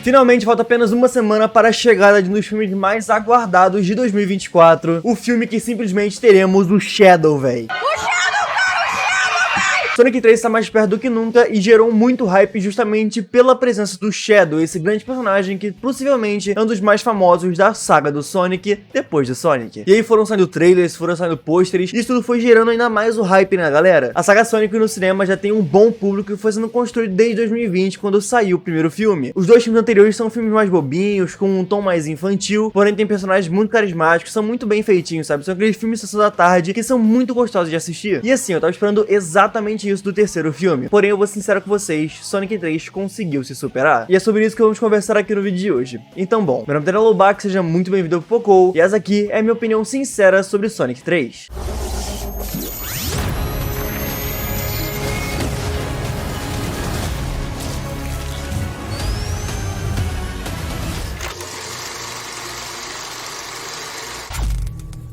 Finalmente falta apenas uma semana para a chegada de um dos filmes mais aguardados de 2024, o filme que simplesmente teremos o Shadow, véi. Sonic 3 está mais perto do que nunca e gerou muito hype justamente pela presença do Shadow, esse grande personagem que possivelmente é um dos mais famosos da saga do Sonic depois de Sonic. E aí foram saindo trailers, foram saindo pôsteres, e isso tudo foi gerando ainda mais o hype, né, galera? A saga Sonic no cinema já tem um bom público e foi sendo construído desde 2020, quando saiu o primeiro filme. Os dois filmes anteriores são filmes mais bobinhos, com um tom mais infantil, porém tem personagens muito carismáticos, são muito bem feitinhos, sabe? São aqueles filmes de sessão da tarde que são muito gostosos de assistir. E assim, eu tava esperando exatamente isso do terceiro filme. Porém, eu vou ser sincero com vocês, Sonic 3 conseguiu se superar. E é sobre isso que vamos conversar aqui no vídeo de hoje. Então, bom, meu nome é Daniel Lobac, seja muito bem-vindo ao Poco, e essa aqui é a minha opinião sincera sobre Sonic 3.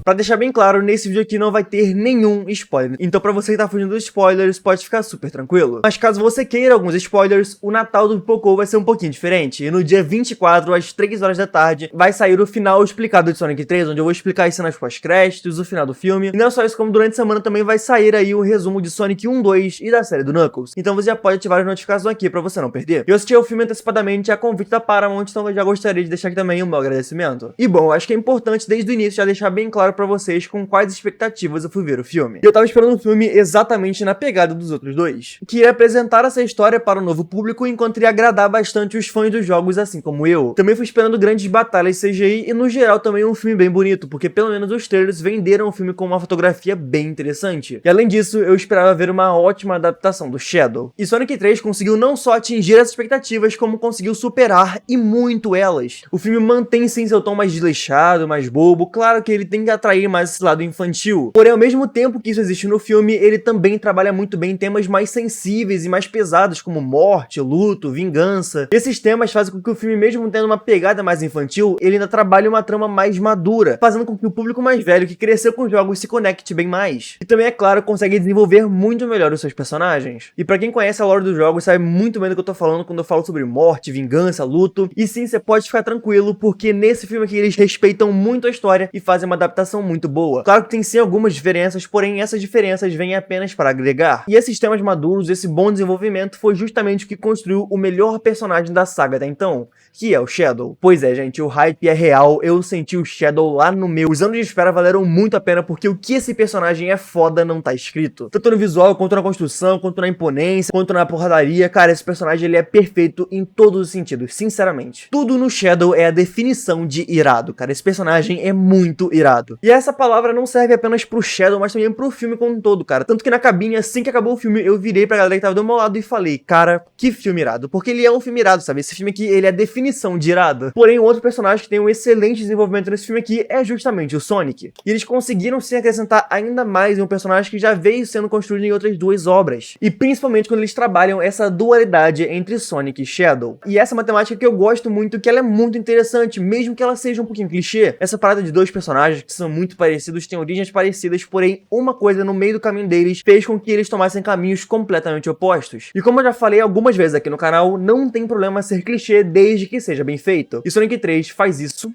Pra deixar bem claro, nesse vídeo aqui não vai ter nenhum spoiler, então pra você que tá fugindo dos spoilers, pode ficar super tranquilo. Mas caso você queira alguns spoilers, o Natal do Poco vai ser um pouquinho diferente, e no dia 24, às 3 horas da tarde, vai sair o final explicado de Sonic 3, onde eu vou explicar as cenas pós-créditos, o final do filme, e não só isso, como durante a semana também vai sair aí o resumo de Sonic 1, 2 e da série do Knuckles, então você já pode ativar as notificações aqui pra você não perder. Eu assisti ao filme antecipadamente a convite da Paramount, então eu já gostaria de deixar aqui também o meu agradecimento. E bom, acho que é importante desde o início já deixar bem claro pra vocês com quais expectativas eu fui ver o filme. E eu tava esperando um filme exatamente na pegada dos outros dois, que iria apresentar essa história para o novo público enquanto iria agradar bastante os fãs dos jogos, assim como eu. Também fui esperando grandes batalhas CGI e no geral também um filme bem bonito, porque pelo menos os trailers venderam o filme com uma fotografia bem interessante. E além disso, eu esperava ver uma ótima adaptação do Shadow. E Sonic 3 conseguiu não só atingir essas expectativas, como conseguiu superar e muito elas. O filme mantém sim seu tom mais desleixado, mais bobo, claro que ele tem que atrair mais esse lado infantil. Porém, ao mesmo tempo que isso existe no filme, ele também trabalha muito bem temas mais sensíveis e mais pesados, como morte, luto, vingança. Esses temas fazem com que o filme, mesmo tendo uma pegada mais infantil, ele ainda trabalhe uma trama mais madura, fazendo com que o público mais velho que cresceu com os jogos se conecte bem mais. E também, é claro, consegue desenvolver muito melhor os seus personagens. E pra quem conhece a lore dos jogos, sabe muito bem do que eu tô falando quando eu falo sobre morte, vingança, luto. E sim, você pode ficar tranquilo, porque nesse filme aqui eles respeitam muito a história e fazem uma adaptação muito boa. Claro que tem sim algumas diferenças, porém essas diferenças vêm apenas para agregar. E esses temas maduros, esse bom desenvolvimento foi justamente o que construiu o melhor personagem da saga até então, que é o Shadow. Pois é, gente, o hype é real, eu senti o Shadow lá no meu. Os anos de espera valeram muito a pena, porque o que esse personagem é foda não tá escrito. Tanto no visual, quanto na construção, quanto na imponência, quanto na porradaria, cara, esse personagem ele é perfeito em todos os sentidos, sinceramente. Tudo no Shadow é a definição de irado, cara, esse personagem é muito irado. E essa palavra não serve apenas pro Shadow, mas também pro filme como um todo, cara. Tanto que na cabine, assim que acabou o filme, eu virei pra galera que tava do meu lado e falei, cara, que filme irado. Porque ele é um filme irado, sabe? Esse filme aqui, ele é a definição de irado. Porém, o outro personagem que tem um excelente desenvolvimento nesse filme aqui é justamente o Sonic. E eles conseguiram sim acrescentar ainda mais em um personagem que já veio sendo construído em outras duas obras. E principalmente quando eles trabalham essa dualidade entre Sonic e Shadow. E essa é uma temática que eu gosto muito, que ela é muito interessante, mesmo que ela seja um pouquinho clichê. Essa parada de dois personagens que são muito parecidos, têm origens parecidas, porém uma coisa no meio do caminho deles fez com que eles tomassem caminhos completamente opostos. E como eu já falei algumas vezes aqui no canal, não tem problema ser clichê desde que seja bem feito. E Sonic 3 faz isso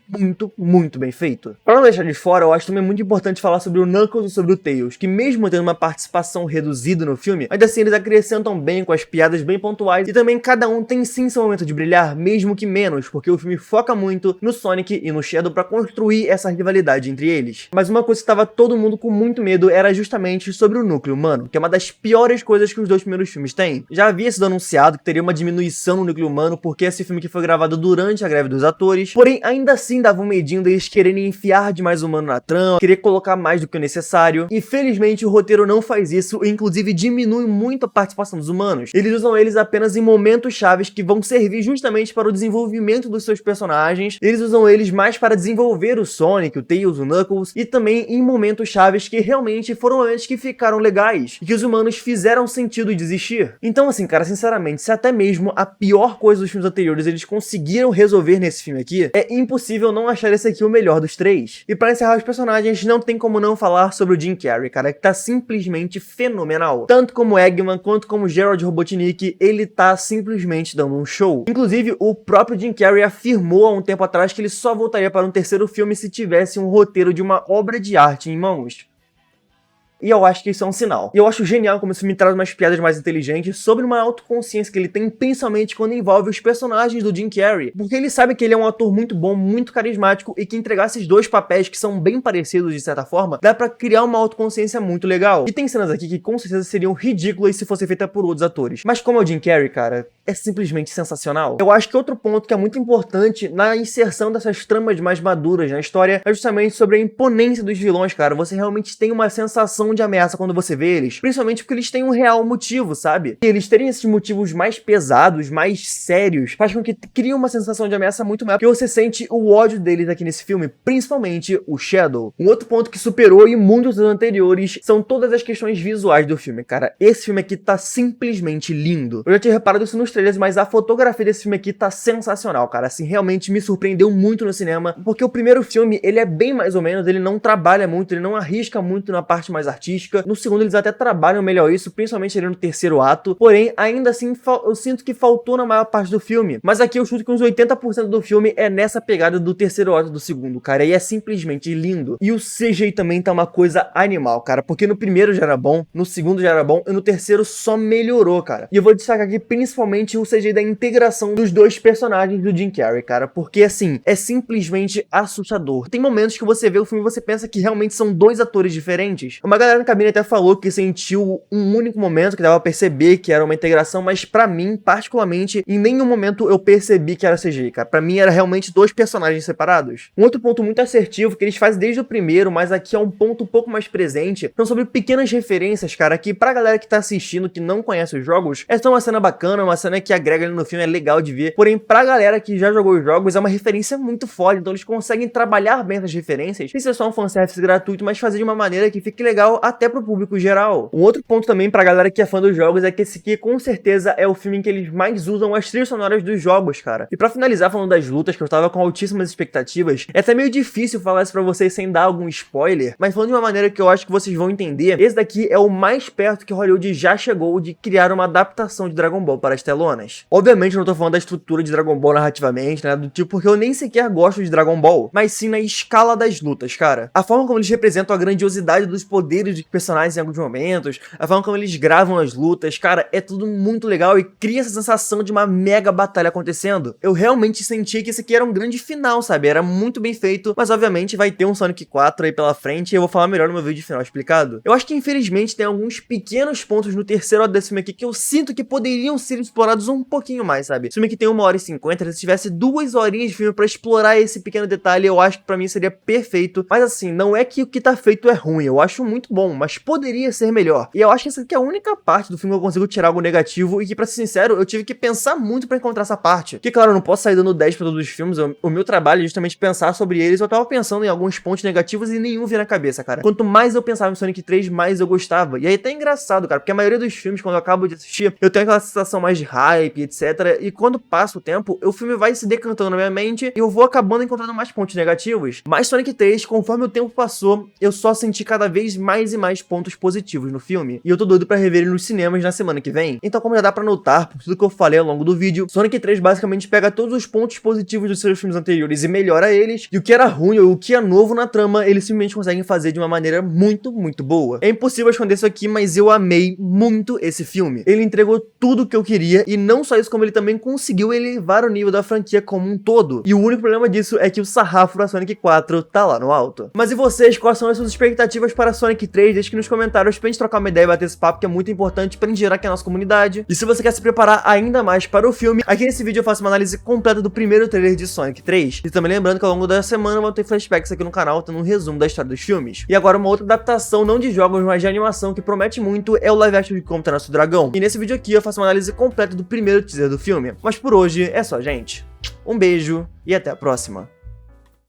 muito bem feito. Pra não deixar de fora, eu acho também muito importante falar sobre o Knuckles e sobre o Tails, que mesmo tendo uma participação reduzida no filme, ainda assim eles acrescentam bem com as piadas bem pontuais, e também cada um tem sim seu momento de brilhar, mesmo que menos, porque o filme foca muito no Sonic e no Shadow pra construir essa rivalidade entre eles. Mas uma coisa que tava todo mundo com muito medo era justamente sobre o núcleo humano, que é uma das piores coisas que os dois primeiros filmes têm. Já havia sido anunciado que teria uma diminuição no núcleo humano, porque esse filme que foi gravado durante a greve dos atores, porém ainda assim dava um medinho deles quererem enfiar demais humano na trama, querer colocar mais do que o necessário, e felizmente o roteiro não faz isso, e inclusive diminui muito a participação dos humanos. Eles usam eles apenas em momentos chaves que vão servir justamente para o desenvolvimento dos seus personagens, eles usam eles mais para desenvolver o Sonic, o Tails, o Knuckles, Knuckles e também em momentos chaves que realmente foram momentos que ficaram legais e que os humanos fizeram sentido de existir. Então assim, cara, sinceramente, se até mesmo a pior coisa dos filmes anteriores eles conseguiram resolver nesse filme aqui, é impossível não achar esse aqui o melhor dos três. E pra encerrar os personagens, não tem como não falar sobre o Jim Carrey, cara, que tá simplesmente fenomenal. Tanto como Eggman, quanto como Gerald Robotnik, ele tá simplesmente dando um show. Inclusive, o próprio Jim Carrey afirmou há um tempo atrás que ele só voltaria para um terceiro filme se tivesse um roteiro de uma obra de arte em mãos. E eu acho que isso é um sinal. E eu acho genial como esse filme traz umas piadas mais inteligentes sobre uma autoconsciência que ele tem, principalmente quando envolve os personagens do Jim Carrey. Porque ele sabe que ele é um ator muito bom, muito carismático, e que entregar esses dois papéis que são bem parecidos de certa forma, dá pra criar uma autoconsciência muito legal. E tem cenas aqui que com certeza seriam ridículas se fossem feitas por outros atores. Mas como é o Jim Carrey, cara, é simplesmente sensacional. Eu acho que outro ponto que é muito importante na inserção dessas tramas mais maduras na história é justamente sobre a imponência dos vilões, cara. Você realmente tem uma sensação de ameaça quando você vê eles, principalmente porque eles têm um real motivo, sabe? E eles terem esses motivos mais pesados, mais sérios, faz com que crie uma sensação de ameaça muito maior, porque você sente o ódio deles aqui nesse filme, principalmente o Shadow. Um outro ponto que superou e muitos dos anteriores são todas as questões visuais do filme, cara. Esse filme aqui tá simplesmente lindo. Eu já tinha reparado isso nos trailers, mas a fotografia desse filme aqui tá sensacional, cara. Assim, realmente me surpreendeu muito no cinema, porque o primeiro filme, ele é bem mais ou menos, ele não trabalha muito, ele não arrisca muito na parte mais artística. No segundo eles até trabalham melhor isso, principalmente ali no terceiro ato, porém ainda assim eu sinto que faltou na maior parte do filme, mas aqui eu chuto que uns 80% do filme é nessa pegada do terceiro ato do segundo, cara, e é simplesmente lindo. E o CGI também tá uma coisa animal, cara, porque no primeiro já era bom, no segundo já era bom, e no terceiro só melhorou, cara. E eu vou destacar aqui principalmente o CGI da integração dos dois personagens do Jim Carrey, cara, porque assim, é simplesmente assustador. Tem momentos que você vê o filme e você pensa que realmente são dois atores diferentes. Uma galera na cabine até falou que sentiu um único momento que dava pra perceber que era uma integração, mas pra mim, particularmente, em nenhum momento eu percebi que era CGI, cara. Pra mim era realmente dois personagens separados. Um outro ponto muito assertivo que eles fazem desde o primeiro, mas aqui é um ponto um pouco mais presente, são sobre pequenas referências, cara, que pra galera que tá assistindo, que não conhece os jogos, essa é uma cena bacana, uma cena que agrega ali no filme, é legal de ver, porém pra galera que já jogou os jogos, é uma referência muito foda, então eles conseguem trabalhar bem essas referências, isso é só um fanservice gratuito, mas fazer de uma maneira que fique legal até pro público geral. Um outro ponto também pra galera que é fã dos jogos é que esse aqui com certeza é o filme em que eles mais usam as trilhas sonoras dos jogos, cara. E pra finalizar falando das lutas, que eu tava com altíssimas expectativas, é até meio difícil falar isso pra vocês sem dar algum spoiler, mas falando de uma maneira que eu acho que vocês vão entender, esse daqui é o mais perto que Hollywood já chegou de criar uma adaptação de Dragon Ball para as telonas. Obviamente eu não tô falando da estrutura de Dragon Ball narrativamente, né, do tipo, porque eu nem sequer gosto de Dragon Ball, mas sim na escala das lutas, cara. A forma como eles representam a grandiosidade dos poderes dos personagens em alguns momentos, a forma como eles gravam as lutas, cara, é tudo muito legal e cria essa sensação de uma mega batalha acontecendo. Eu realmente senti que esse aqui era um grande final, sabe? Era muito bem feito, mas obviamente vai ter um Sonic 4 aí pela frente e eu vou falar melhor no meu vídeo final explicado. Eu acho que infelizmente tem alguns pequenos pontos no terceiro ato desse filme aqui que eu sinto que poderiam ser explorados um pouquinho mais, sabe? Esse filme aqui tem 1h50, se tivesse 2 horinhas de filme pra explorar esse pequeno detalhe, eu acho que pra mim seria perfeito. Mas assim, não é que o que tá feito é ruim, eu acho muito bom, mas poderia ser melhor. E eu acho que essa aqui é a única parte do filme que eu consigo tirar algo negativo e que, pra ser sincero, eu tive que pensar muito pra encontrar essa parte. Que claro, eu não posso sair dando 10 pra todos os filmes, o meu trabalho é justamente pensar sobre eles. Eu tava pensando em alguns pontos negativos e nenhum vinha na cabeça, cara. Quanto mais eu pensava em Sonic 3, mais eu gostava. E aí tá engraçado, cara, porque a maioria dos filmes, quando eu acabo de assistir, eu tenho aquela sensação mais de hype, etc. E quando passa o tempo, o filme vai se decantando na minha mente e eu vou acabando encontrando mais pontos negativos. Mas Sonic 3, conforme o tempo passou, eu só senti cada vez mais e mais pontos positivos no filme. E eu tô doido pra rever ele nos cinemas na semana que vem. Então, como já dá pra notar, por tudo que eu falei ao longo do vídeo, Sonic 3 basicamente pega todos os pontos positivos dos seus filmes anteriores e melhora eles. E o que era ruim ou o que é novo na trama, eles simplesmente conseguem fazer de uma maneira muito, muito boa. É impossível esconder isso aqui, mas eu amei muito esse filme. Ele entregou tudo o que eu queria e não só isso, como ele também conseguiu elevar o nível da franquia como um todo. E o único problema disso é que o sarrafo da Sonic 4 tá lá no alto. Mas e vocês, quais são as suas expectativas para Sonic 3? Deixa aqui nos comentários pra gente trocar uma ideia e bater esse papo, que é muito importante pra gente gerar aqui a nossa comunidade. E se você quer se preparar ainda mais para o filme, aqui nesse vídeo eu faço uma análise completa do primeiro trailer de Sonic 3. E também lembrando que ao longo da semana vão ter flashbacks aqui no canal, tendo um resumo da história dos filmes. E agora uma outra adaptação, não de jogos, mas de animação, que promete muito, é o live action de Como Treinar Seu Dragão. E nesse vídeo aqui eu faço uma análise completa do primeiro teaser do filme. Mas por hoje é só, gente. Um beijo e até a próxima.